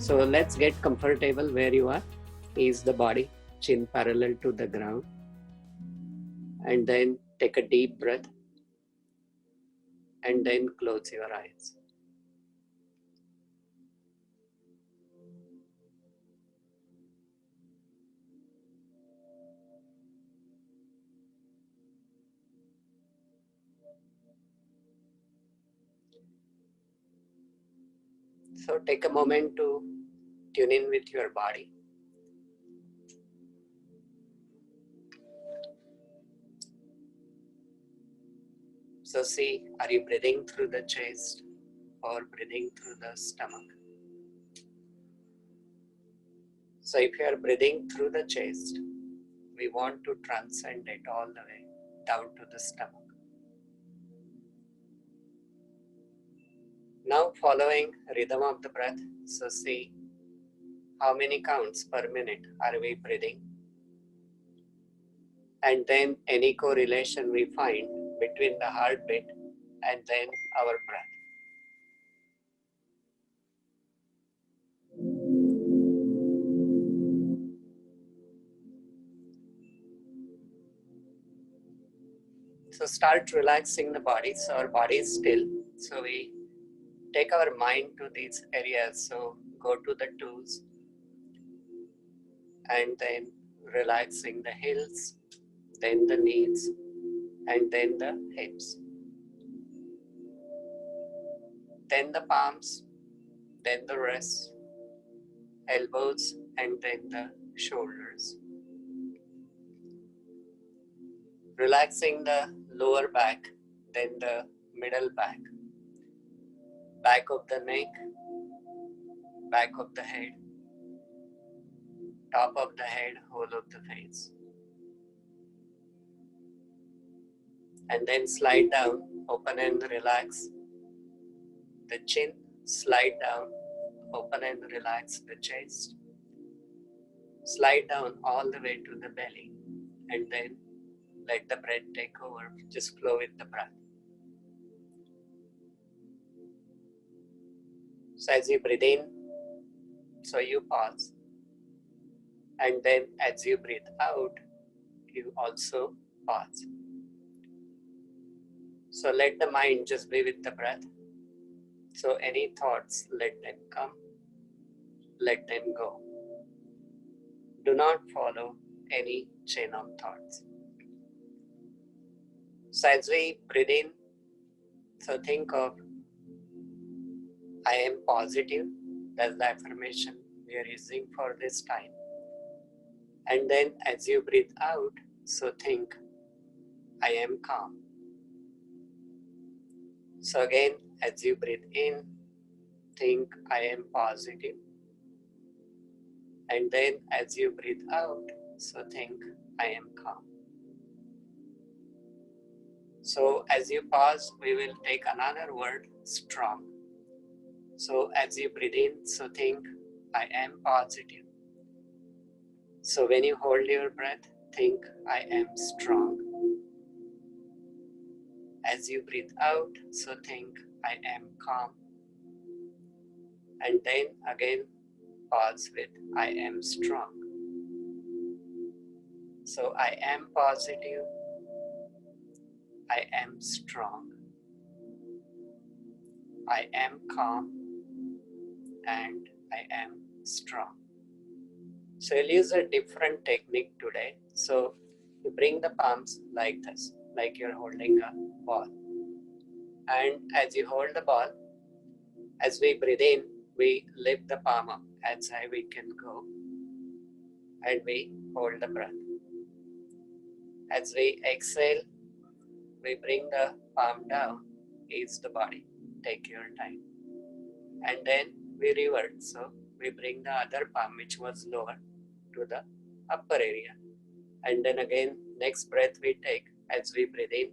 So let's get comfortable where you are. Ease the body, chin parallel to the ground. And then take a deep breath. And then close your eyes. So take a moment to tune in with your body. So see, are you breathing through the chest or breathing through the stomach? So if you are breathing through the chest, we want to transcend it all the way down to the stomach. Now following rhythm of the breath, so see how many counts per minute are we breathing, and then any correlation we find between the heartbeat and then our breath. So start relaxing the body. So our body is still. So we take our mind to these areas. So go to the toes and then relaxing the heels, then the knees, and then the hips. Then the palms, then the wrists, elbows, and then the shoulders. Relaxing the lower back, then the middle back, back of the neck, back of the head, top of the head, whole of the face. And then slide down, open and relax the chin, slide down, open and relax the chest, slide down all the way to the belly, and then let the breath take over, just flow with the breath. So as you breathe in, so you pause, and then as you breathe out, you also pause. So let the mind just be with the breath. So any thoughts, let them come, let them go. Do not follow any chain of thoughts. So as we breathe in, so think of, I am positive. That's the affirmation we are using for this time. And then as you breathe out, so think, I am calm. So again, as you breathe in, think, I am positive. And then as you breathe out, so think, I am calm. So as you pause, we will take another word, strong. So as you breathe in, so think, I am positive. So when you hold your breath, think, I am strong. As you breathe out, so think, I am calm. And then again, pause with, I am strong. So I am positive, I am strong, I am calm, and I am strong. So you'll use a different technique today. So you bring the palms like this, like you're holding a ball. And as you hold the ball, as we breathe in, we lift the palm up as high we can go. And we hold the breath. As we exhale, we bring the palm down, ease the body, take your time. And then we revert, so we bring the other palm which was lower to the upper area. And then again, next breath we take as we breathe in,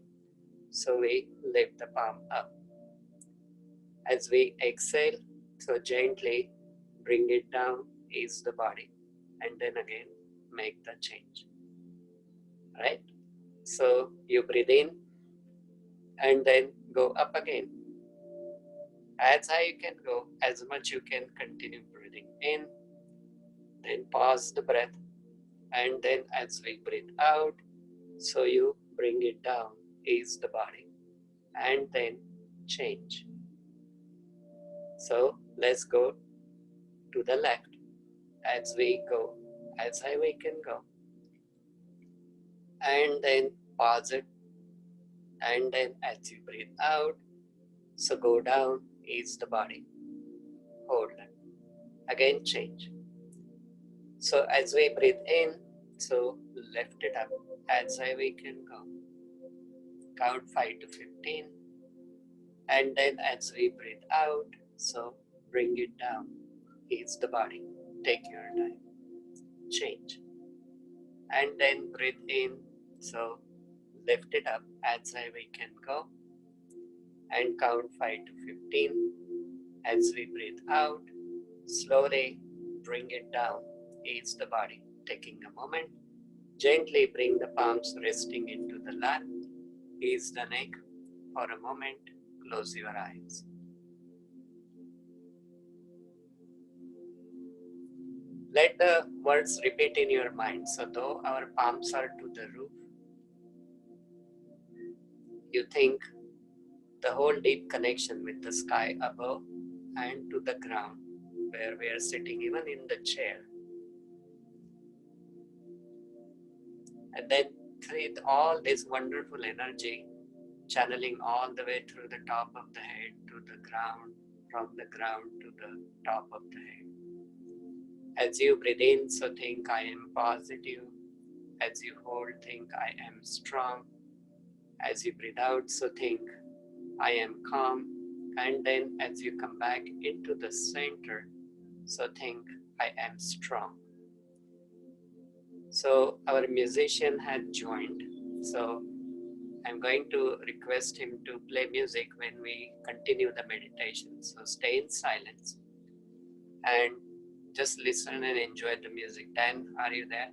so we lift the palm up. As we exhale, so gently bring it down, ease the body, and then again make the change. Right? So you breathe in and then go up again. As high you can go, as much you can continue breathing in, then pause the breath, and then as we breathe out, so you bring it down, ease the body, and then change. So let's go to the left as we go, as high we can go, and then pause it, and then as you breathe out, so go down, ease the body, hold it, again change. So as we breathe in, so lift it up as high we can go, count 5 to 15, and then as we breathe out, so bring it down, ease the body, take your time, change, and then breathe in, so lift it up as high we can go, and count 5 to 15. As we breathe out, slowly bring it down, ease the body, taking a moment, gently bring the palms resting into the lap, ease the neck for a moment, close your eyes. Let the words repeat in your mind. So though our palms are to the roof, you think the whole deep connection with the sky above and to the ground where we are sitting, even in the chair. And then with all this wonderful energy channeling all the way through the top of the head to the ground, from the ground to the top of the head. As you breathe in, so think I am positive. As you hold, think I am strong. As you breathe out, so think I am calm. And then as you come back into the center, so think I am strong. So our musician had joined. So I'm going to request him to play music when we continue the meditation. So stay in silence and just listen and enjoy the music. Dan, are you there?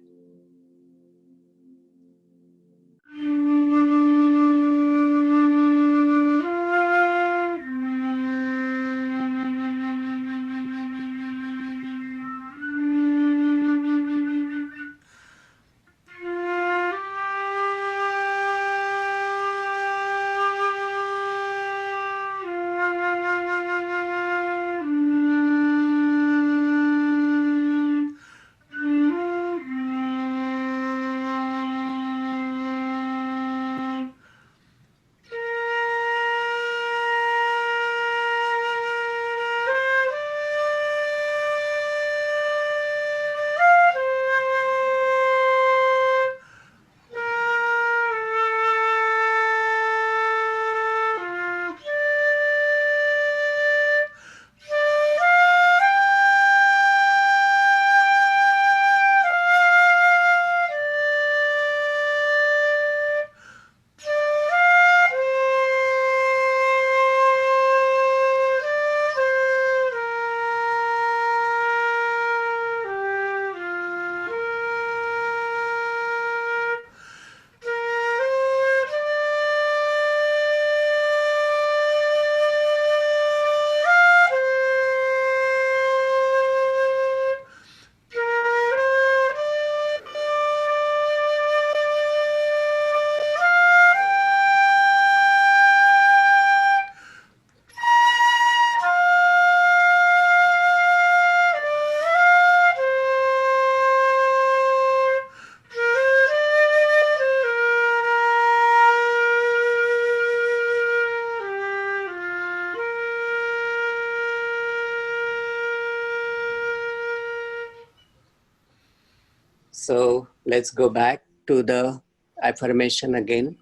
So let's go back to the affirmation again.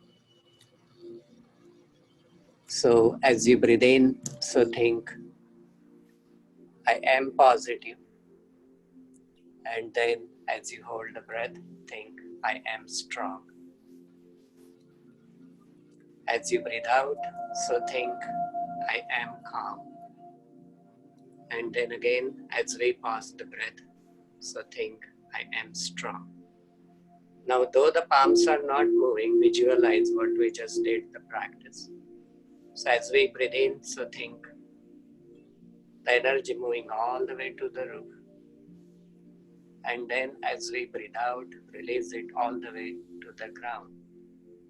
So as you breathe in, so think, I am positive. And then as you hold the breath, think, I am strong. As you breathe out, so think, I am calm. And then again, as we pass the breath, so think, I am strong. Now, though the palms are not moving, visualize what we just did, the practice. So as we breathe in, so think, the energy moving all the way to the roof. And then as we breathe out, release it all the way to the ground.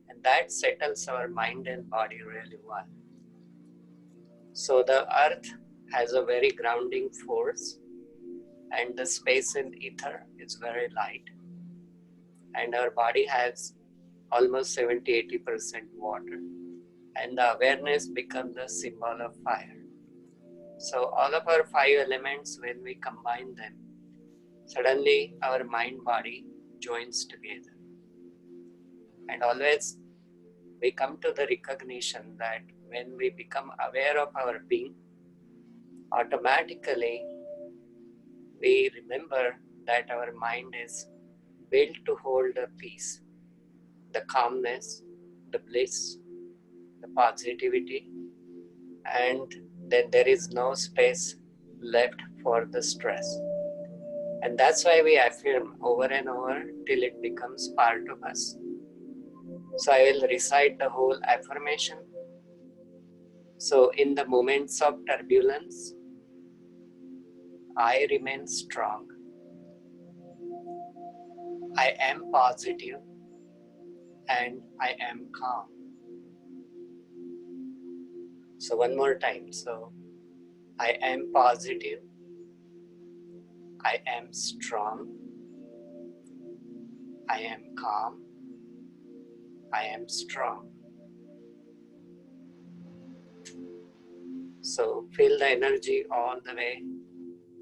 And that settles our mind and body really well. So the earth has a very grounding force, and the space in ether is very light. And our body has almost 70-80% water. And the awareness becomes the symbol of fire. So all of our 5 elements, when we combine them, suddenly our mind body joins together. And always we come to the recognition that when we become aware of our being, automatically we remember that our mind is built to hold the peace, the calmness, the bliss, the positivity, and then there is no space left for the stress. And that's why we affirm over and over till it becomes part of us. So I will recite the whole affirmation. So in the moments of turbulence, I remain strong. I am positive and I am calm. So one more time. So I am positive. I am strong. I am calm. I am strong. So feel the energy all the way.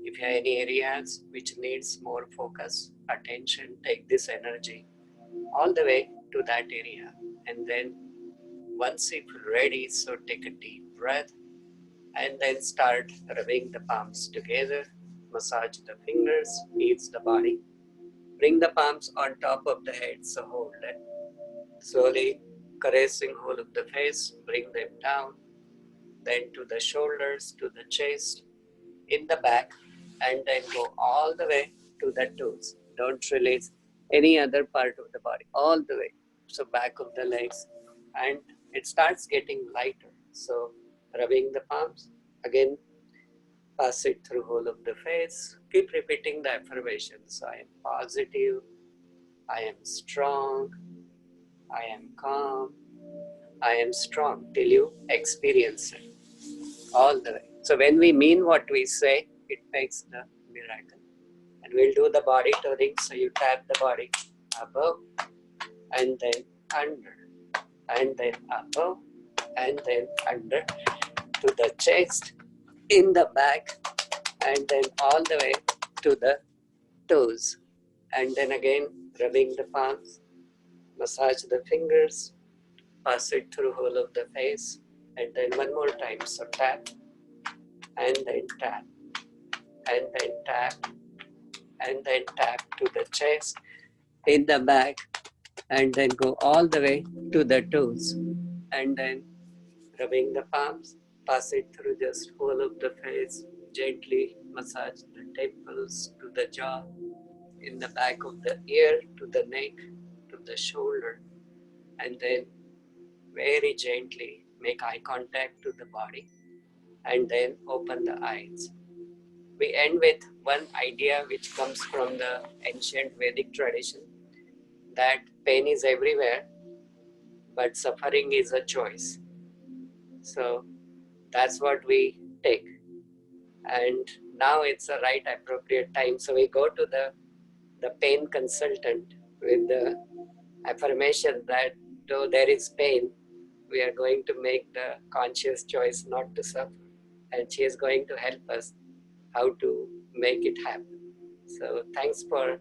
If you have any areas which needs more focus, attention, take this energy all the way to that area. And then once you're ready, so take a deep breath and then start rubbing the palms together. Massage the fingers, ease the body. Bring the palms on top of the head, so hold it. Slowly caressing whole of the face, bring them down. Then to the shoulders, to the chest, in the back, and then go all the way to the toes. Don't release any other part of the body, all the way. So back of the legs, and it starts getting lighter. So rubbing the palms, again pass it through whole of the face. Keep repeating the affirmations. I am positive, I am strong, I am calm, I am strong, till you experience it all the way. So when we mean what we say, it makes the miracle. And we'll do the body toning. So you tap the body above and then under, and then above and then under to the chest, in the back, and then all the way to the toes. And then again rubbing the palms, massage the fingers, pass it through whole of the face, and then one more time. So tap and then tap and then tap and then tap to the chest, in the back, and then go all the way to the toes. And then rubbing the palms, pass it through just whole of the face, gently massage the temples to the jaw, in the back of the ear, to the neck, to the shoulder, and then very gently make eye contact to the body, and then open the eyes. We end with one idea which comes from the ancient Vedic tradition, that pain is everywhere, but suffering is a choice. So that's what we take. And now it's a right appropriate time. So we go to the pain consultant with the affirmation that though there is pain, we are going to make the conscious choice not to suffer. And she is going to help us how to make it happen. So thanks for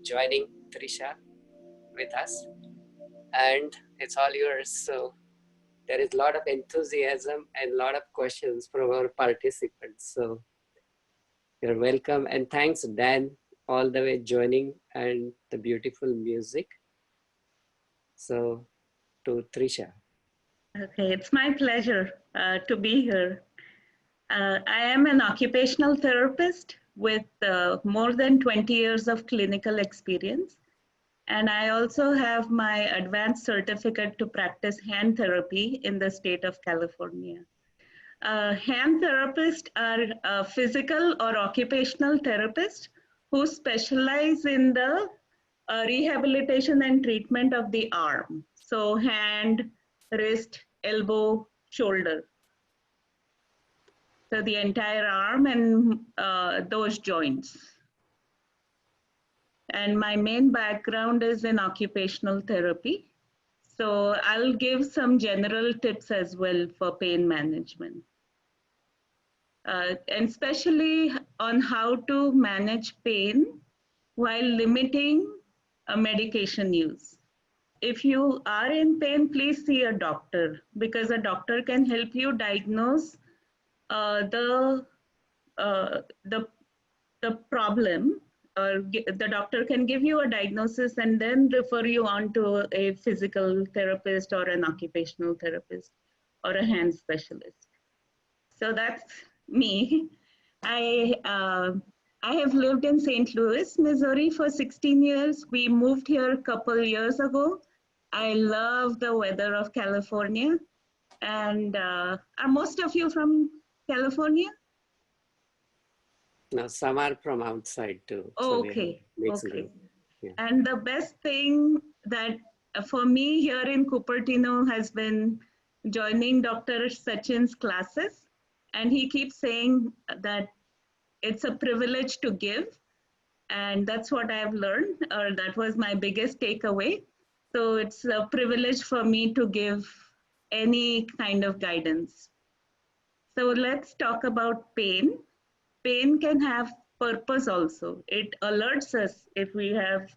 joining, Trisha, with us. And it's all yours. So there is a lot of enthusiasm and a lot of questions from our participants. So you're welcome. And thanks, Dan, all the way joining, and the beautiful music. So to Trisha. Okay, it's my pleasure to be here. I am an occupational therapist with more than 20 years of clinical experience. And I also have my advanced certificate to practice hand therapy in the state of California. Hand therapists are physical or occupational therapists who specialize in the rehabilitation and treatment of the arm. So, hand, wrist, elbow, shoulder. So, the entire arm and those joints. And my main background is in occupational therapy. So, I'll give some general tips as well for pain management. And especially on how to manage pain while limiting medication use. If you are in pain, please see a doctor because a doctor can help you diagnose uh, the, uh, the, the problem, or the doctor can give you a diagnosis and then refer you on to a physical therapist or an occupational therapist or a hand specialist. So that's me. I uh, I have lived in St. Louis, Missouri for 16 years. We moved here a couple years ago. I love the weather of California. And are most of you from California? Now, some are from outside too. Oh, So we have okay. mixed Okay. group. Yeah. And the best thing that for me here in Cupertino has been joining Dr. Sachin's classes. And he keeps saying that it's a privilege to give. And that's what I've learned, or that was my biggest takeaway. So it's a privilege for me to give any kind of guidance. So let's talk about pain. Pain can have purpose also. It alerts us if we have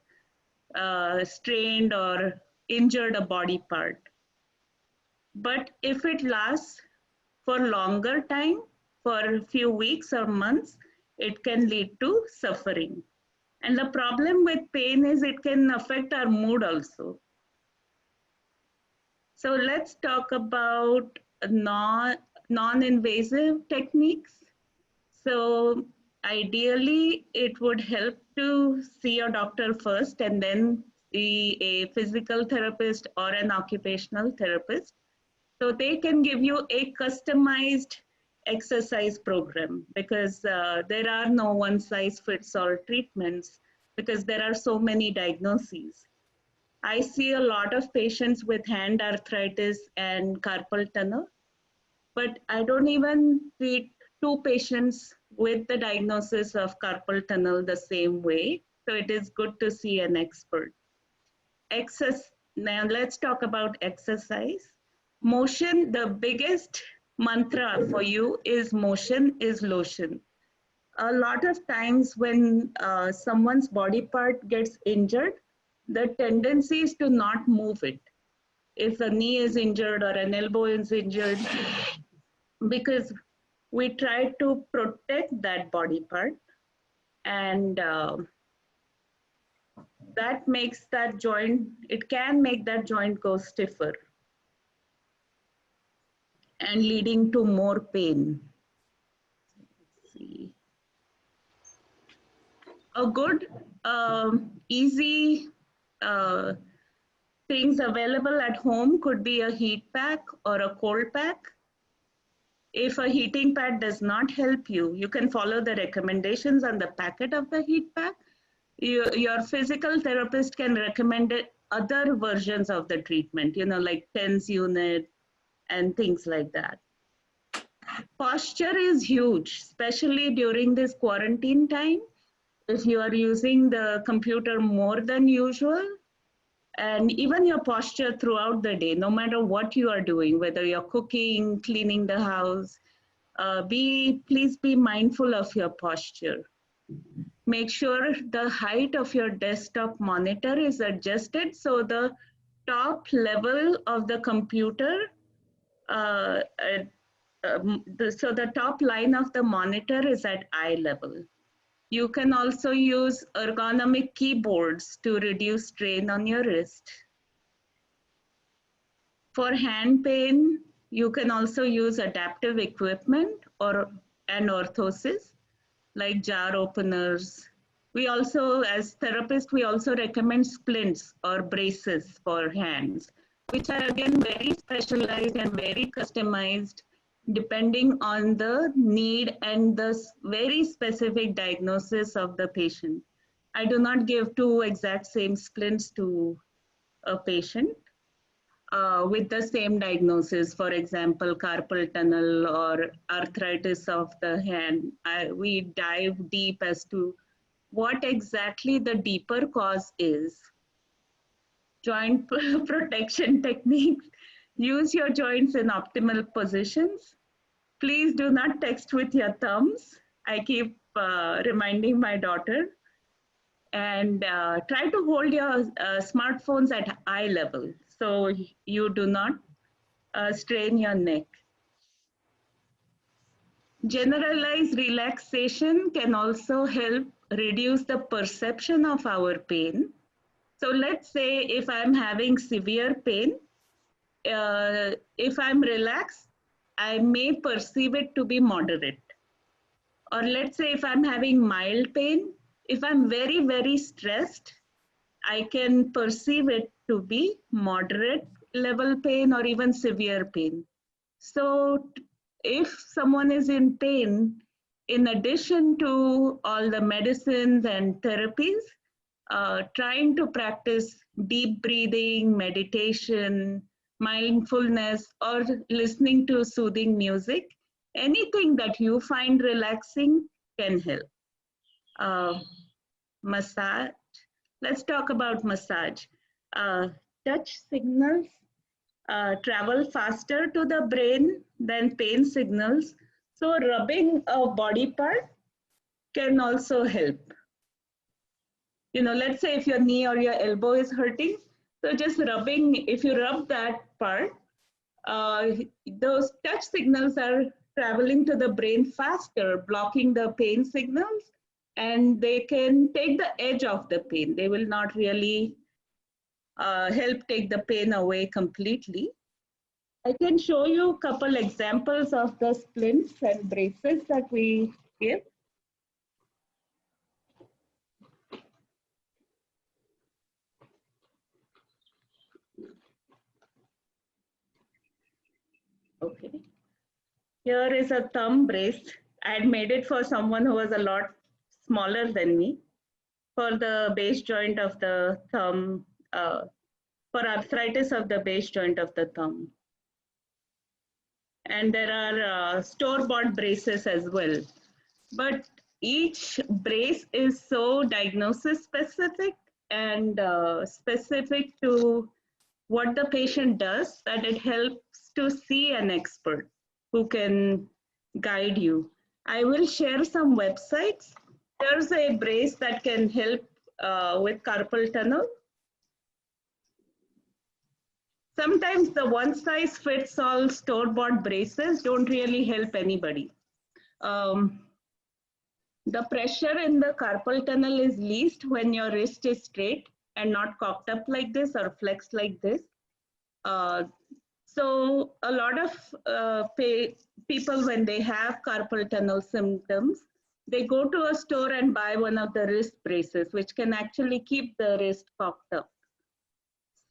strained or injured a body part. But if it lasts for longer time, for a few weeks or months, it can lead to suffering. And the problem with pain is it can affect our mood also. So let's talk about non-invasive techniques. So ideally, it would help to see a doctor first and then see a physical therapist or an occupational therapist. So they can give you a customized exercise program because there are no one size fits all treatments because there are so many diagnoses. I see a lot of patients with hand arthritis and carpal tunnel, but I don't even treat two patients with the diagnosis of carpal tunnel the same way. So it is good to see an expert. Now let's talk about exercise. Motion, the biggest mantra for you is motion is lotion. A lot of times when someone's body part gets injured, the tendency is to not move it. If a knee is injured or an elbow is injured, because we try to protect that body part, and that makes that joint, it can make that joint go stiffer and leading to more pain. Let's see. A good, easy uh, things available at home could be a heat pack or a cold pack. If a heating pad does not help you, you can follow the recommendations on the packet of the heat pack. Your physical therapist can recommend other versions of the treatment, like TENS unit and things like that. Posture is huge, especially during this quarantine time. If you are using the computer more than usual, and even your posture throughout the day, no matter what you are doing, whether you're cooking, cleaning the house, please be mindful of your posture. Make sure the height of your desktop monitor is adjusted so the top level of the computer, uh, so the top line of the monitor is at eye level. You can also use ergonomic keyboards to reduce strain on your wrist. For hand pain, you can also use adaptive equipment or an orthosis like jar openers. We also, as therapists, we also recommend splints or braces for hands, which are again very specialized and very customized, depending on the need and the very specific diagnosis of the patient. I do not give two exact same splints to a patient with the same diagnosis, for example, carpal tunnel or arthritis of the hand. We dive deep as to what exactly the deeper cause is. Joint protection techniques. Use your joints in optimal positions. Please do not text with your thumbs. I keep reminding my daughter. And try to hold your smartphones at eye level so you do not strain your neck. Generalized relaxation can also help reduce the perception of our pain. So let's say if I'm having severe pain, if I'm relaxed, I may perceive it to be moderate. Or let's say if I'm having mild pain, if I'm very, very stressed, I can perceive it to be moderate level pain or even severe pain. So, if someone is in pain, in addition to all the medicines and therapies, trying to practice deep breathing, meditation, mindfulness, or listening to soothing music, anything that you find relaxing can help. Uh, Massage. Let's talk about massage. Touch signals travel faster to the brain than pain signals. So, rubbing a body part can also help. Let's say if your knee or your elbow is hurting, so just rubbing, if you rub that part, uh, those touch signals are traveling to the brain faster, blocking the pain signals, and they can take the edge off the pain. They will not really help take the pain away completely. I can show you a couple examples of the splints and braces that we give. Okay. Here is a thumb brace. I had made it for someone who was a lot smaller than me for the base joint of the thumb, for arthritis of the base joint of the thumb. And there are store-bought braces as well. But each brace is so diagnosis specific and specific to what the patient does that it helps to see an expert who can guide you. I will share some websites. There's a brace that can help with carpal tunnel. Sometimes the one size fits all store-bought braces don't really help anybody. The pressure in the carpal tunnel is least when your wrist is straight and not cocked up like this or flexed like this. Uh, so a lot of people, when they have carpal tunnel symptoms, they go to a store and buy one of the wrist braces, which can actually keep the wrist cocked up.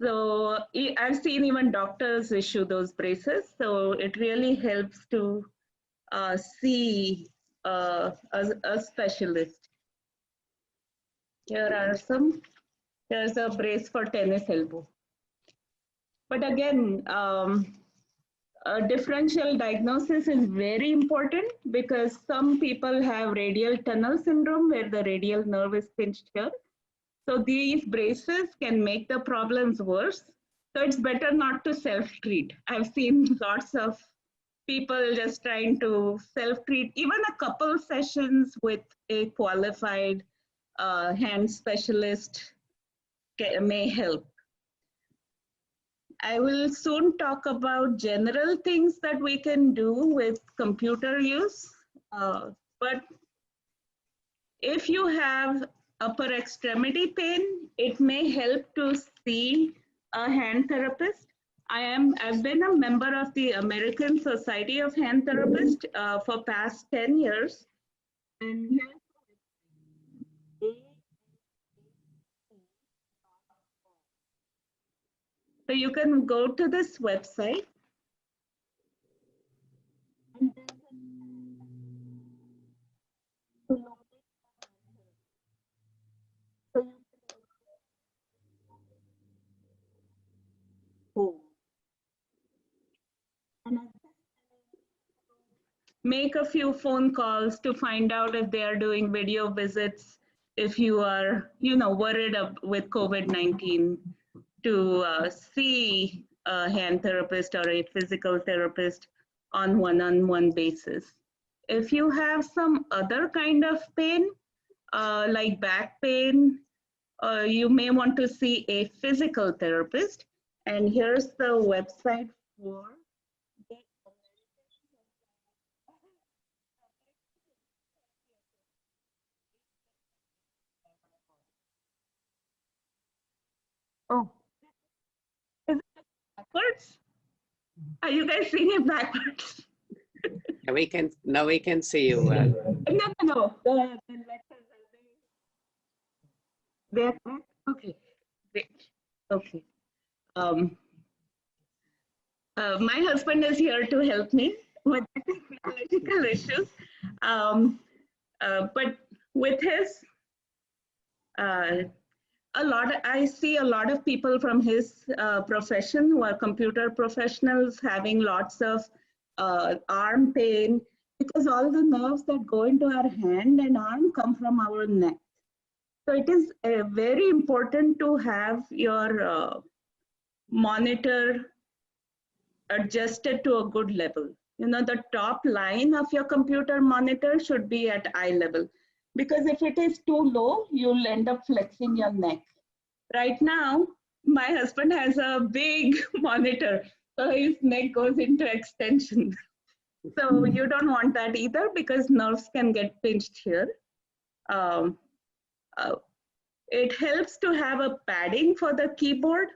So I've seen even doctors issue those braces. So it really helps to see a specialist. Here are some. There's a brace for tennis elbow. But again, a differential diagnosis is very important because some people have radial tunnel syndrome where the radial nerve is pinched here. So these braces can make the problems worse. So it's better not to self-treat. I've seen lots of people just trying to self-treat. Even a couple sessions with a qualified hand specialist may help. I will soon talk about general things that we can do with computer use. But if you have upper extremity pain, it may help to see a hand therapist. I've been a member of the American Society of Hand Therapists for past 10 years. And so you can go to this website. make a few phone calls to find out if they are doing video visits, if you are, worried with COVID-19, to see a hand therapist or a physical therapist on one-on-one basis. If you have some other kind of pain, like back pain, you may want to see a physical therapist. And here's the website for the Oh, is it backwards? Are you guys seeing it backwards? Now we can see you well. No. The letters they're back. Okay. Great. Okay. Um, my husband is here to help me with the technological issues. Um, but with his uh, I see a lot of people from his profession who are computer professionals having lots of arm pain because all the nerves that go into our hand and arm come from our neck. So it is very important to have your monitor adjusted to a good level. The top line of your computer monitor should be at eye level, because if it is too low, you'll end up flexing your neck. Right now, my husband has a big monitor, so his neck goes into extension. So you don't want that either, because nerves can get pinched here. Um, uh, it helps to have a padding for the keyboard,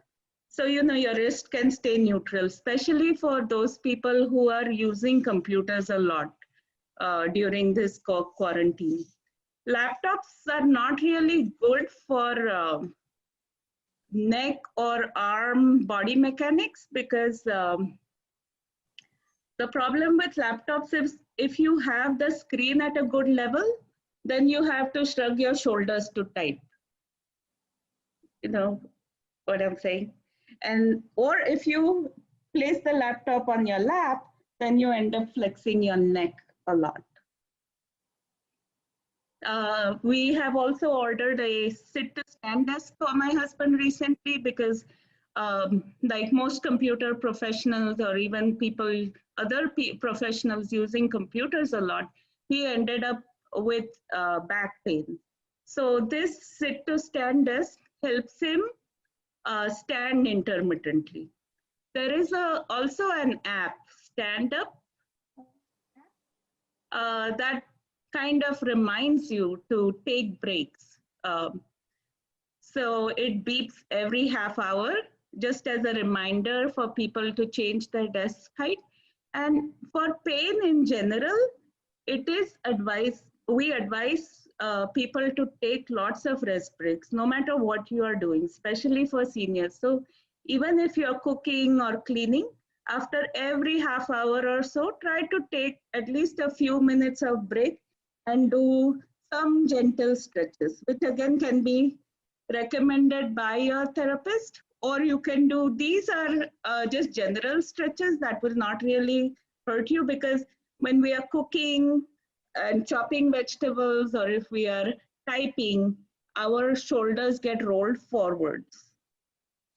so your wrist can stay neutral, especially for those people who are using computers a lot during this quarantine. Laptops are not really good for neck or arm body mechanics, because the problem with laptops is if you have the screen at a good level, then you have to shrug your shoulders to type. You know what I'm saying? And or if you place the laptop on your lap, then you end up flexing your neck a lot. We have also ordered a sit to stand desk for my husband recently, because like most computer professionals or even people, other professionals using computers a lot, he ended up with back pain. So this sit to stand desk helps him stand intermittently. There is also an app, Stand Up, that kind of reminds you to take breaks. So it beeps every half hour, just as a reminder for people to change their desk height. And for pain in general, it is we advise people to take lots of rest breaks, no matter what you are doing, especially for seniors. So even if you're cooking or cleaning, after every half hour or so, try to take at least a few minutes of break and do some gentle stretches, which again can be recommended by your therapist, or you can do, these are just general stretches that will not really hurt you, because when we are cooking and chopping vegetables, or if we are typing, our shoulders get rolled forwards.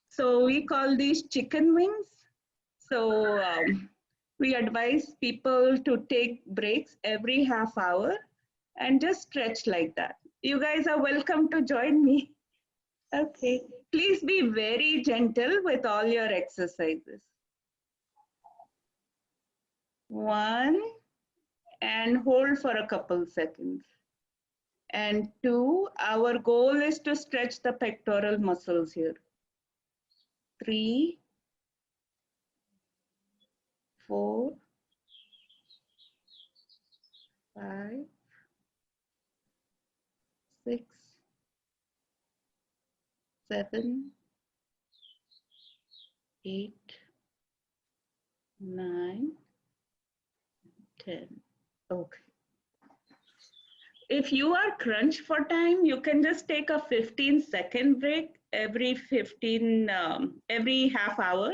So we call these chicken wings. So we advise people to take breaks every half hour and just stretch like that. You guys are welcome to join me. Okay. Please be very gentle with all your exercises. 1, and hold for a couple seconds. And 2, our goal is to stretch the pectoral muscles here. 3, 4, 5, 6, 7, 8, 9, 10. Okay. If you are crunched for time, you can just take a 15-second break every half hour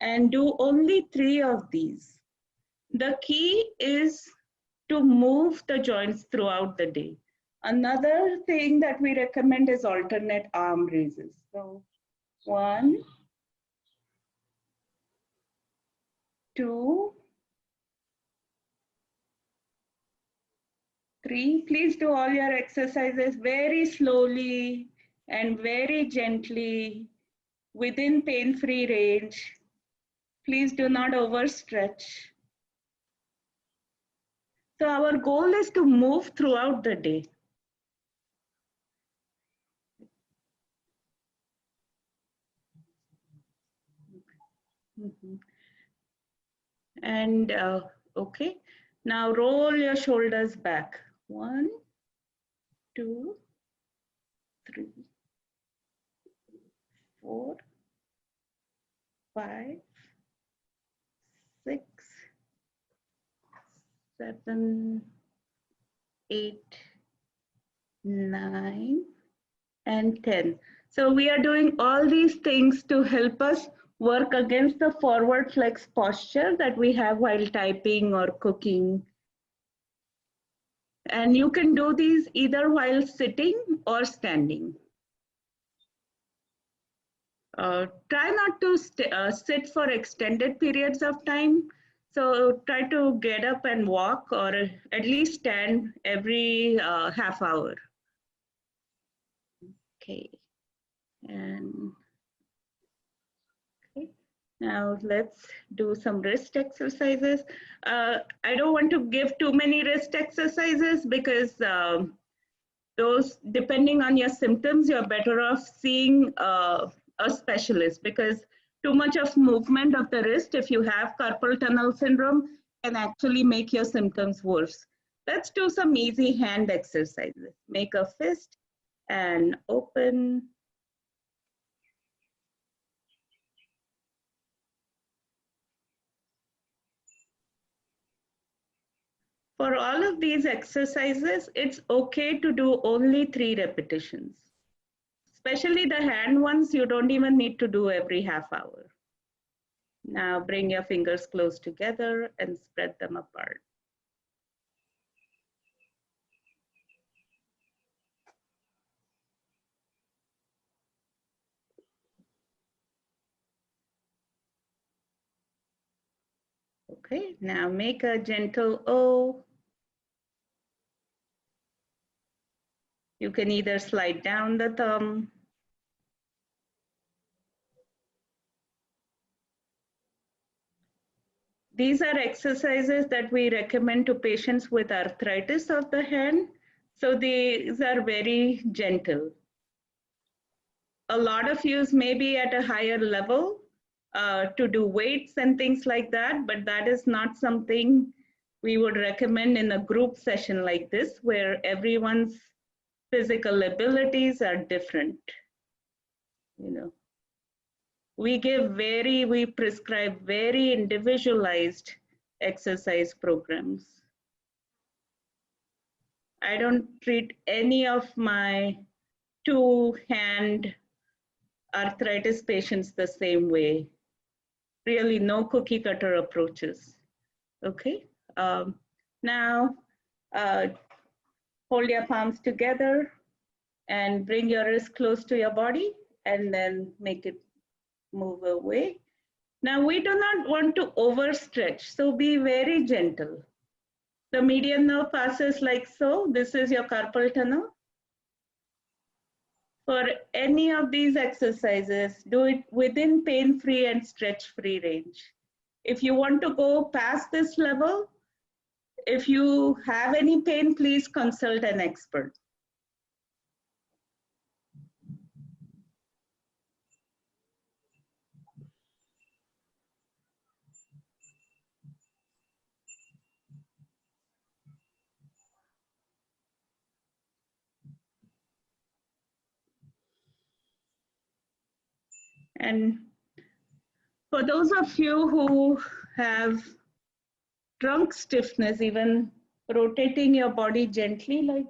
and do only 3 of these. The key is to move the joints throughout the day. Another thing that we recommend is alternate arm raises. So 1, 2, 3. Please do all your exercises very slowly and very gently within pain-free range. Please do not overstretch. So our goal is to move throughout the day. And okay, now roll your shoulders back. 1, 2, 3, 4, 5, 6, 7, 8, 9, and 10. So we are doing all these things to help us work against the forward flex posture that we have while typing or cooking. And you can do these either while sitting or standing. Try not to sit for extended periods of time. So try to get up and walk, or at least stand every half hour. Okay. And okay. Now let's do some wrist exercises. I don't want to give too many wrist exercises because those, depending on your symptoms, you're better off seeing a specialist, because too much of movement of the wrist, if you have carpal tunnel syndrome, can actually make your symptoms worse. Let's do some easy hand exercises. Make a fist and open. For all of these exercises, it's okay to do only 3 repetitions. Especially the hand ones, you don't even need to do every half hour. Now bring your fingers close together and spread them apart. Okay, now make a gentle O. You can either slide down the thumb. These are exercises that we recommend to patients with arthritis of the hand. So these are very gentle. A lot of you may be at a higher level to do weights and things like that, but that is not something we would recommend in a group session like this, where everyone's physical abilities are different. You know, we prescribe very individualized exercise programs. I don't treat any of my 2-hand arthritis patients the same way. Really, no cookie cutter approaches. Okay. Now, hold your palms together and bring your wrist close to your body, and then make it move away. Now, we do not want to overstretch, so be very gentle. The median nerve passes like so. This is your carpal tunnel. For any of these exercises, do it within pain-free and stretch-free range. If you want to go past this level, if you have any pain, please consult an expert. And for those of you who have trunk stiffness, even rotating your body gently like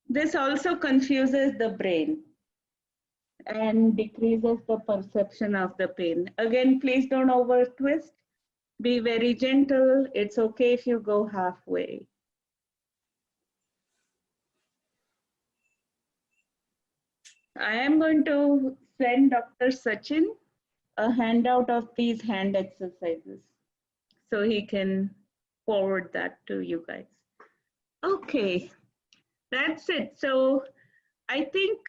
this also confuses the brain and decreases the perception of the pain. Again, please don't over twist. Be very gentle. It's okay if you go halfway. I am going to send Dr. Sachin a handout of these hand exercises so he can forward that to you guys. Okay, that's it. So I think,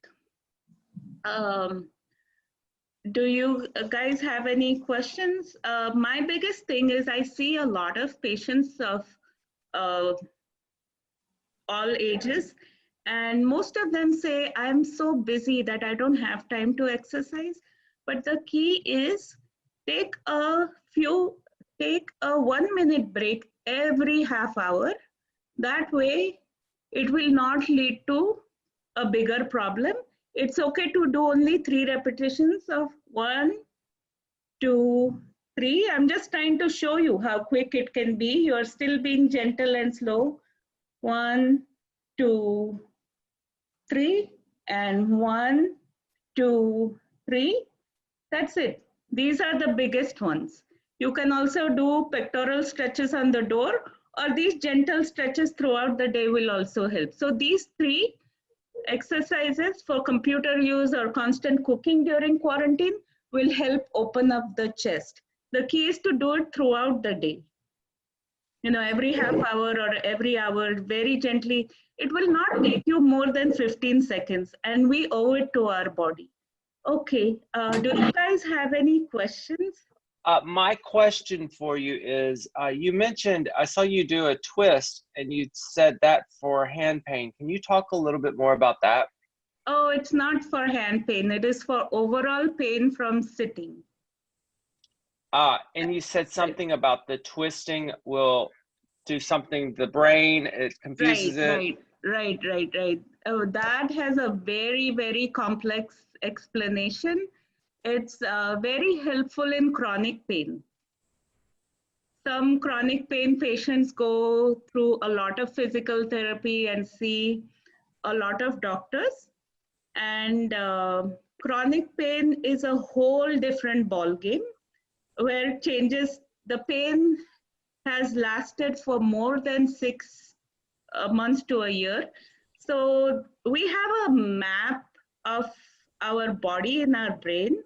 um, do you guys have any questions? My biggest thing is I see a lot of patients of uh, all ages, and most of them say, I'm so busy that I don't have time to exercise. But the key is take a few, take a 1 minute break every half hour. That way, it will not lead to a bigger problem. It's okay to do only 3 repetitions of 1, 2, 3. I'm just trying to show you how quick it can be. You're still being gentle and slow. 1, 2, 3, and 1, 2, 3. That's it. These are the biggest ones. You can also do pectoral stretches on the door, or these gentle stretches throughout the day will also help. So these 3 exercises for computer use or constant cooking during quarantine will help open up the chest. The key is to do it throughout the day. Every half hour or every hour, very gently. It will not take you more than 15 seconds, and we owe it to our body. Okay, do you guys have any questions? My question for you is, you mentioned, I saw you do a twist and you said that for hand pain. Can you talk a little bit more about that? Oh, it's not for hand pain. It is for overall pain from sitting. And you said something about the twisting will do something, the brain, it Right, confuses it. right. Oh, that has a very, very complex explanation. It's very helpful in chronic pain. Some chronic pain patients go through a lot of physical therapy and see a lot of doctors. And chronic pain is a whole different ball game where it changes. The pain has lasted for more than 6 months to a year. So we have a map of our body in our brain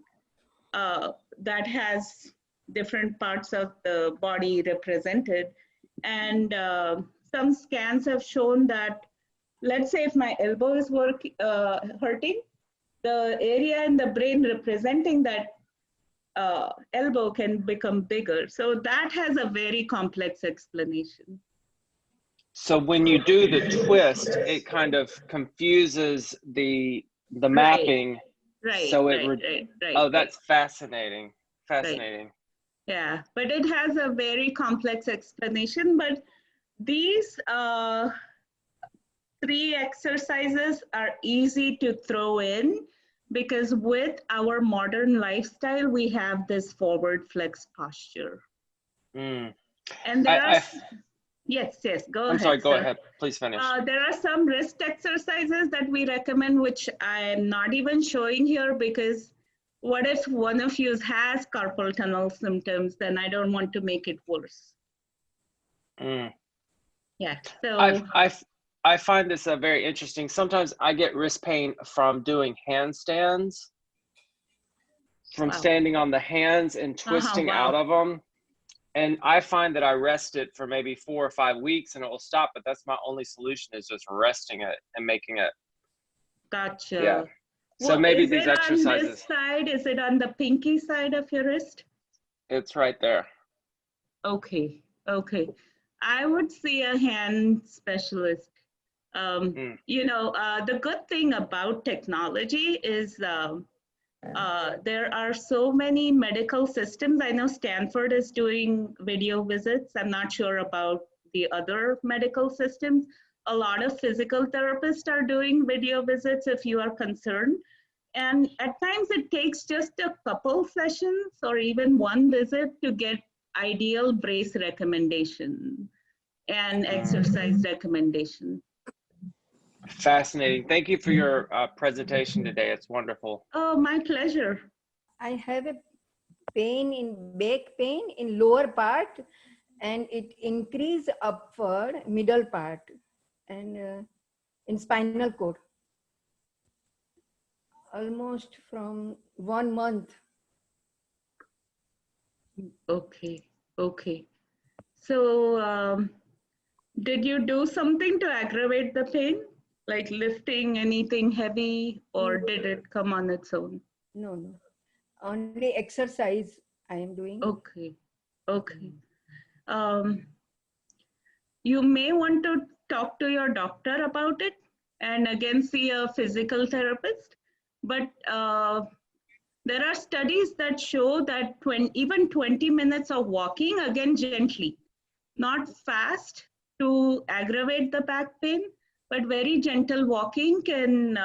that has different parts of the body represented. And some scans have shown that, let's say if my elbow is hurting, the area in the brain representing that elbow can become bigger. So that has a very complex explanation. So when you do the twist, it kind of confuses the mapping. Right. So oh, that's fascinating. Right. Fascinating. Yeah, but it has a very complex explanation. But these 3 exercises are easy to throw in because with our modern lifestyle, we have this forward flex posture. Mm. And there are, yes, go I'm ahead. sorry, go ahead. Please finish. There are some wrist exercises that we recommend, which I'm not even showing here because what if one of you has carpal tunnel symptoms, then I don't want to make it worse. Mm. Yeah, so. I find this very interesting. Sometimes I get wrist pain from doing handstands, from standing on the hands and twisting out of them. And I find that I rest it for maybe 4 or 5 weeks and it will stop, but that's my only solution is just resting it and making it. Gotcha. Yeah. So maybe these exercises. On this side? Is it on the pinky side of your wrist? It's right there. Okay. I would see a hand specialist. The good thing about technology is there are so many medical systems. I know Stanford is doing video visits. I'm not sure about the other medical systems. A lot of physical therapists are doing video visits if you are concerned. And at times it takes just a couple sessions or even one visit to get ideal brace recommendation and exercise recommendation. Fascinating. Thank you for your presentation today. It's wonderful. Oh, my pleasure. I have a pain in back pain in lower part, and it increase upward middle part and in spinal cord. almost from 1 month. Okay, okay. So, did you do something to aggravate the pain, like lifting anything heavy, or did it come on its own? No, no. Only exercise I am doing. Okay, okay. Um, you may want to talk to your doctor about it and again see a physical therapist. But there are studies that show that even 20 minutes of walking, again gently, not fast to aggravate the back pain, but very gentle walking can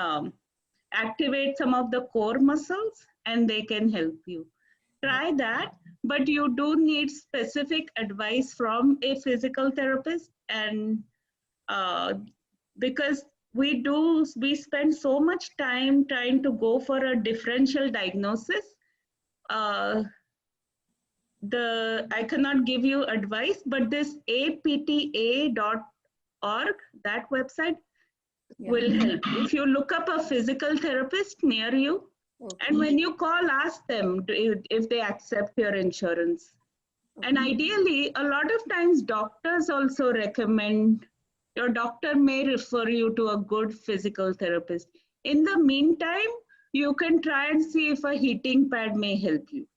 activate some of the core muscles and they can help you. Try that, but you do need specific advice from a physical therapist, and uh, because we spend so much time trying to go for a differential diagnosis. uh, I cannot give you advice, but this apta.org, that website will help. If you look up a physical therapist near you, and when you call, ask them if they accept your insurance. And ideally, a lot of times doctors also recommend, your doctor may refer you to a good physical therapist. In the meantime, you can try and see if a heating pad may help you.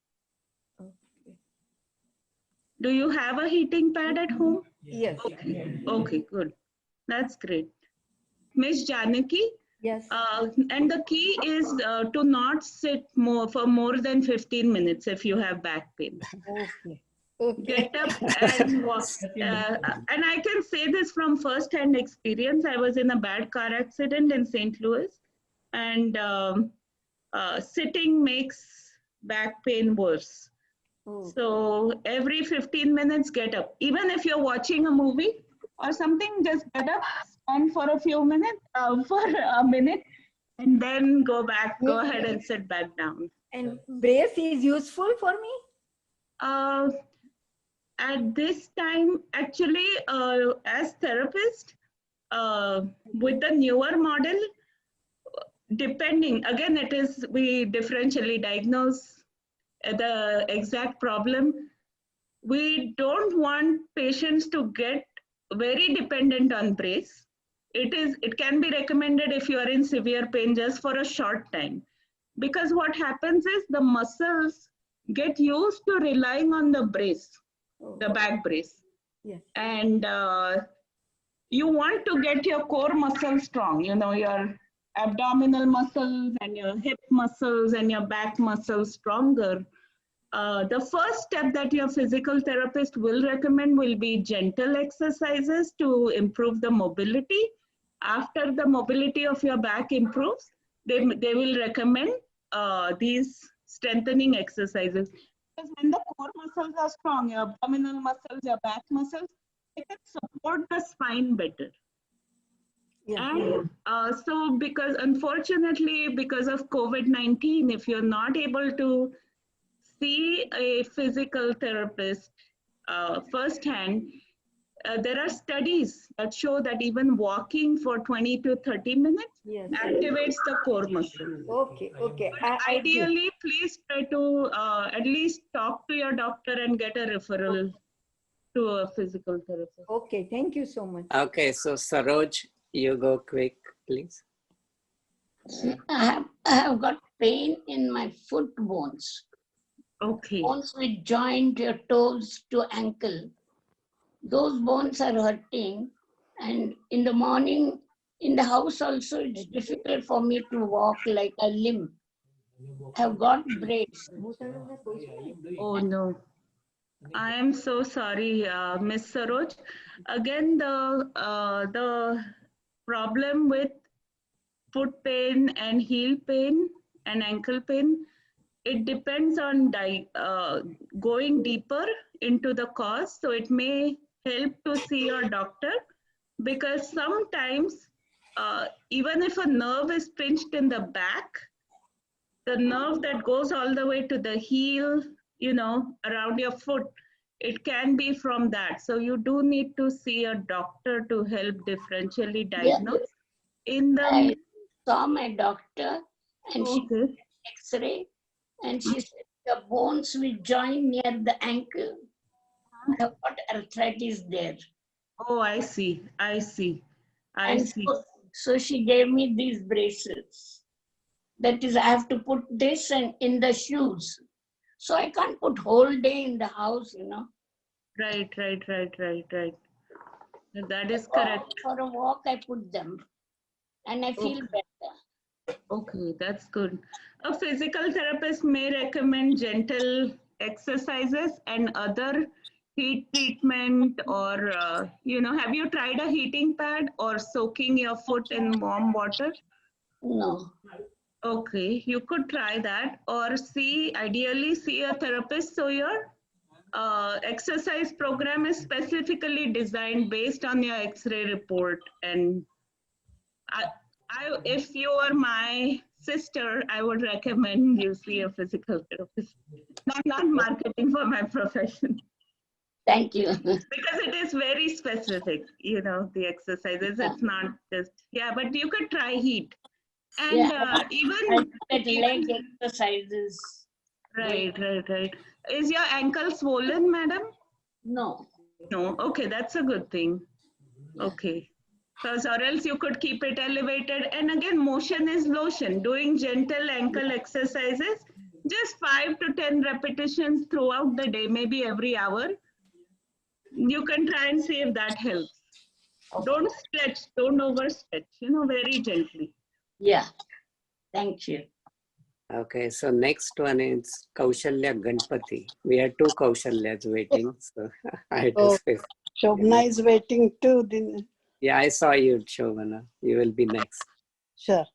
Do you have a heating pad at home? Yes. Okay, okay, good. That's great. Miss Janaki, Yes. and the key is to not sit for more than 15 minutes if you have back pain. Okay. Okay. Get up and walk. And I can say this from first-hand experience. I was in a bad car accident in St. Louis, and sitting makes back pain worse. So every 15 minutes, get up. Even if you're watching a movie or something, just get up, stand for a few minutes, for a minute, and then go ahead and sit back down. And brace is useful for me? At this time, actually, as therapist, with the newer model, depending, again, we differentially diagnose the exact problem. We don't want patients to get very dependent on brace. It can be recommended if you are in severe pain just for a short time. Because what happens is the muscles get used to relying on the brace, the back brace. Yes. And you want to get your core muscles strong, your abdominal muscles and your hip muscles and your back muscles stronger. The first step that your physical therapist will recommend will be gentle exercises to improve the mobility. After the mobility of your back improves, they will recommend these strengthening exercises. Because when the core muscles are strong, your abdominal muscles, your back muscles, they can support the spine better. Yeah. And so unfortunately, because of COVID-19, if you're not able to see a physical therapist firsthand, there are studies that show that even walking for 20 to 30 minutes activates the core muscle. Okay, okay. Ideally, please try to at least talk to your doctor and get a referral to a physical therapist. Okay, thank you so much. Okay, so Saroj, you go quick, please. I have got pain in my foot bones. Okay. Bones which joint your toes to ankle. Those bones are hurting, and in the morning, in the house also, it's difficult for me to walk like a limp. Have got braids. Oh no. I am so sorry, Miss Saroj. Again, the problem with foot pain and heel pain and ankle pain, it depends on going deeper into the cause. So it may help to see your doctor, because sometimes even if a nerve is pinched in the back, the nerve that goes all the way to the heel, around your foot, it can be from that. So you do need to see a doctor to help differentially diagnose. I saw my doctor, and she did X-ray, and she said the bones will join near the ankle. I have got arthritis there. Oh, I see. I see. I see. So she gave me these bracelets. That is, I have to put this and in the shoes. So I can't put whole day in the house, you know. Right. That is correct. For a walk, I put them, and I feel better. Okay, that's good. A physical therapist may recommend gentle exercises and other heat treatment, or have you tried a heating pad or soaking your foot in warm water? No. Okay, you could try that, or ideally see a therapist so your exercise program is specifically designed based on your X-ray report. And if you are my sister, I would recommend you see a physical therapist. Not marketing for my profession. Thank you. Because it is very specific, the exercises. It's not just, but you could try heat. And even leg exercises. Right. Is your ankle swollen, madam? No. No. Okay, that's a good thing. Okay. Because or else you could keep it elevated. And again, motion is lotion. Doing gentle ankle exercises, just 5 to 10 repetitions throughout the day, maybe every hour. You can try and see if that helps. Okay. Don't stretch, don't overstretch, very gently. Yeah. Thank you. Okay, so next one is Kaushalya Ganpati. We have two Kaushalyas waiting, so I had to say. Shobana is waiting too. Yeah, I saw you, Shobana. You will be next. Sure.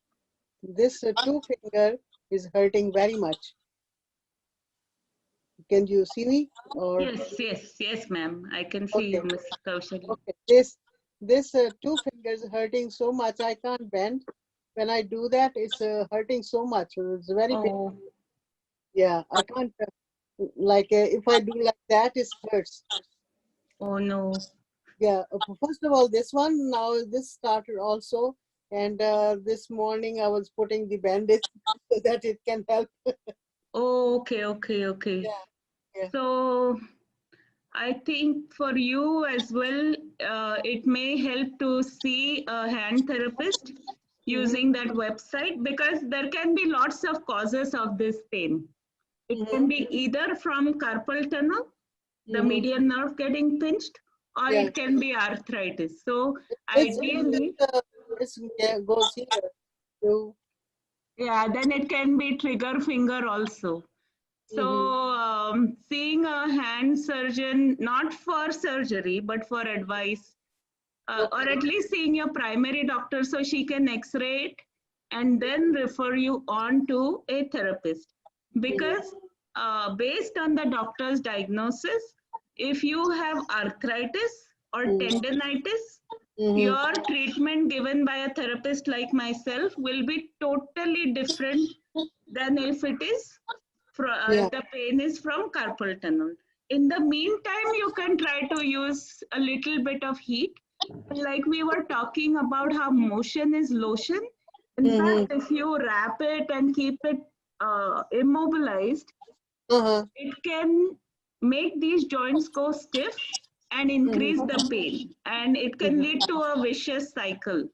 This two finger is hurting very much. Can you see me? Or Yes, ma'am. I can see you, Ms. Kaushalya. Okay, this two fingers hurting so much I can't bend. When I do that, it's hurting so much. It's very painful. Yeah, I can't. If I do like that, it hurts. Oh no. Yeah. First of all, this one now this started also, and this morning I was putting the bandage so that it can help. Oh, okay. Yeah. So I think for you as well, it may help to see a hand therapist using that website, because there can be lots of causes of this pain. It can be either from carpal tunnel, the median nerve getting pinched, or it can be arthritis. So ideally, this goes here. So, then it can be trigger finger also. So seeing a hand surgeon, not for surgery, but for advice, or at least seeing your primary doctor so she can x-ray it and then refer you on to a therapist. Because based on the doctor's diagnosis, if you have arthritis or tendinitis, your treatment given by a therapist like myself will be totally different than if it is the pain is from carpal tunnel. In the meantime, you can try to use a little bit of heat. Like we were talking about how motion is lotion. In fact, if you wrap it and keep it immobilized, it can make these joints go stiff and increase the pain. And it can lead to a vicious cycle,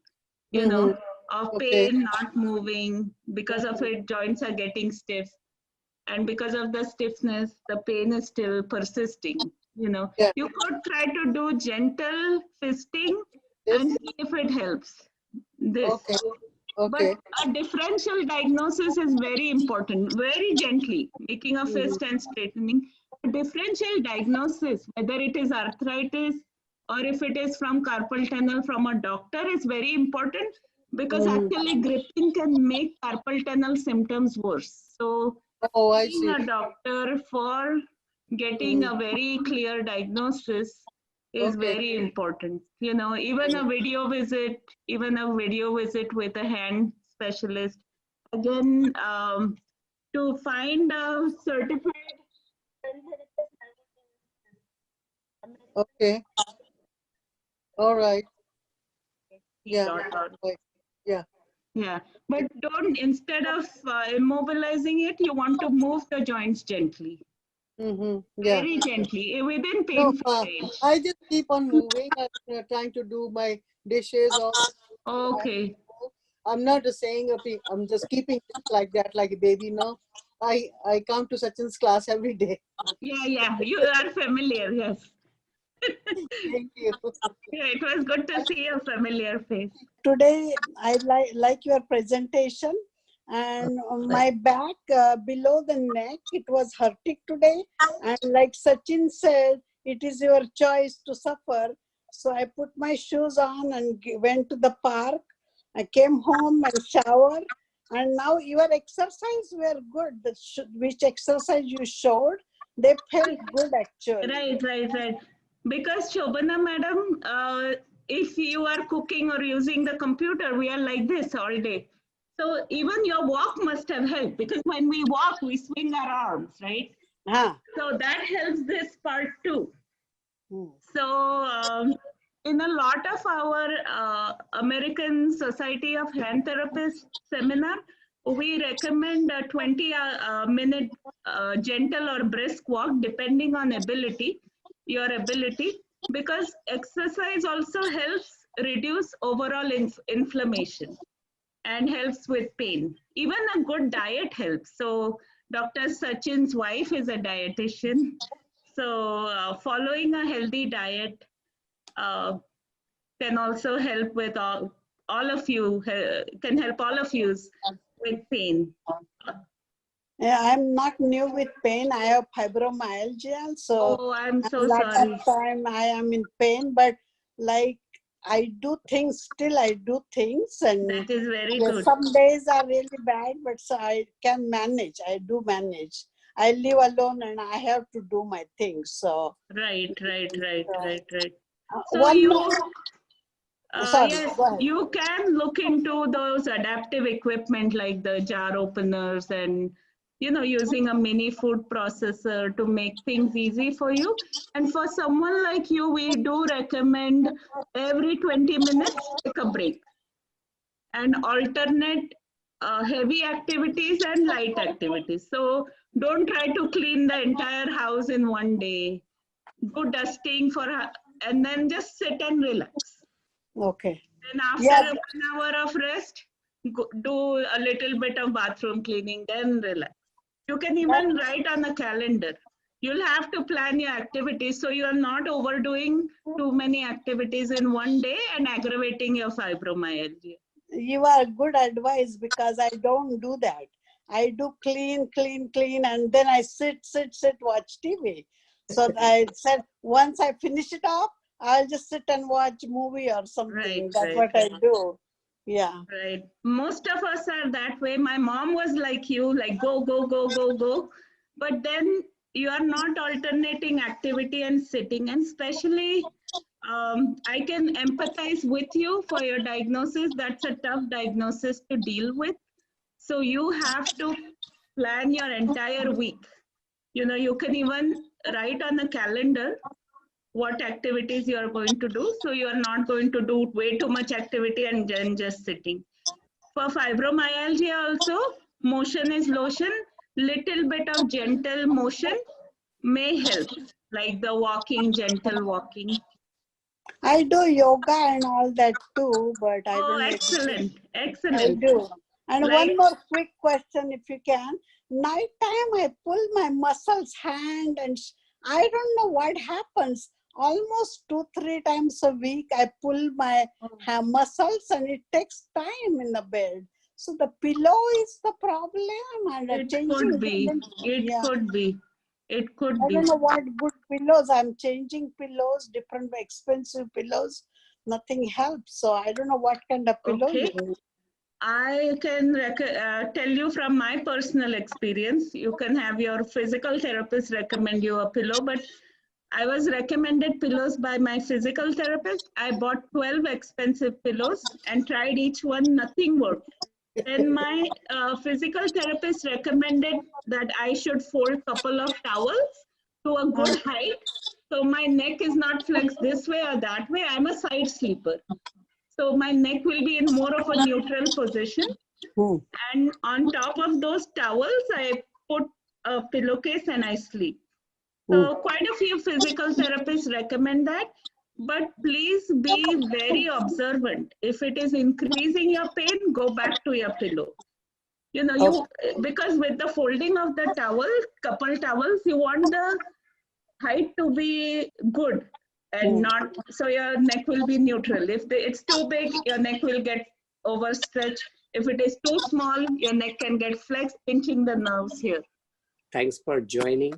of pain not moving. Because of it, joints are getting stiff. And because of the stiffness, the pain is still persisting. You could try to do gentle fisting and see if it helps. But a differential diagnosis is very important. Very gently making a fist and straightening. A differential diagnosis, whether it is arthritis or if it is from carpal tunnel from a doctor, is very important, because actually gripping can make carpal tunnel symptoms worse. So seeing a doctor for getting a very clear diagnosis is very important. Even a video visit with a hand specialist. Again, to find a certified hand therapist. Okay. All right. Yeah. Yeah. Yeah, but don't, instead of immobilizing it, you want to move the joints gently. Yeah. Very gently, within No, painful range. I just keep on moving. I'm trying to do my dishes or. Okay. I'm not just saying a thing. I'm just keeping it like that, like a baby. No, I come to Sachin's class every day. Yeah, you are familiar, yes. Thank you. Yeah, it was good to see a familiar face. Today, I like your presentation, and my back below the neck, it was hurting today. And like Sachin said, it is your choice to suffer. So I put my shoes on and went to the park. I came home and showered. And now your exercise were good. Which exercise you showed, they felt good actually. Right. Because Shobana madam, if you are cooking or using the computer, we are like this all day. So even your walk must have helped, because when we walk, we swing our arms, right? So that helps this part too. So in a lot of our American Society of Hand Therapists seminar, we recommend a 20-minute gentle or brisk walk depending on your ability, because exercise also helps reduce overall inflammation and helps with pain. Even a good diet helps. So Dr. Sachin's wife is a dietitian. So following a healthy diet uh, can also help with all of you, can help all of you with pain. Yeah, I'm not new with pain. I have fibromyalgia, so I'm so a lot sorry. of time I am in pain. But like I do things, still I do things, and that is very good. Some days are really bad, but so I can manage. I do manage. I live alone, and I have to do my things. So right. So one you. more. Sorry, yes, go ahead. you can look into those adaptive equipment like the jar openers and, using a mini food processor to make things easy for you. And for someone like you, we do recommend every 20 minutes, take a break and alternate heavy activities and light activities. So don't try to clean the entire house in one day. Do dusting and then just sit and relax. Okay. Then after 1 hour of rest, do a little bit of bathroom cleaning, then relax. You can even write on a calendar. You'll have to plan your activities so you are not overdoing too many activities in one day and aggravating your fibromyalgia. You are good advice, because I don't do that. I do clean, and then I sit, watch TV. So I said, once I finish it off, I'll just sit and watch movie or something. That's what I do. Yeah. Right. Most of us are that way. My mom was like you, like go. But then you are not alternating activity and sitting. And especially, I can empathize with you for your diagnosis. That's a tough diagnosis to deal with. So you have to plan your entire week. You can even write on a calendar what activities you are going to do. So you are not going to do way too much activity and then just sitting. For fibromyalgia also, motion is lotion. Little bit of gentle motion may help, like the walking, gentle walking. I do yoga and all that too, but I don't know. Excellent. I do. And one more quick question, if you can. Nighttime, I pull my muscles, hand, and I don't know what happens. Almost 2-3 times a week, I pull my muscles, and it takes time in the bed. So the pillow is the problem, and it could be. It could be. I don't know what good pillows. I'm changing pillows, different expensive pillows. Nothing helps. So I don't know what kind of pillow you need. I can tell you from my personal experience. You can have your physical therapist recommend you a pillow, but I was recommended pillows by my physical therapist. I bought 12 expensive pillows and tried each one, nothing worked. Then my physical therapist recommended that I should fold a couple of towels to a good height. So my neck is not flexed this way or that way. I'm a side sleeper. So my neck will be in more of a neutral position. And on top of those towels, I put a pillowcase and I sleep. So quite a few physical therapists recommend that, but please be very observant. If it is increasing your pain, go back to your pillow. You know, because with the folding of the towel, couple towels, you want the height to be good and not, so your neck will be neutral. If it's too big, your neck will get overstretched. If it is too small, your neck can get flexed, pinching the nerves here. Thanks for joining.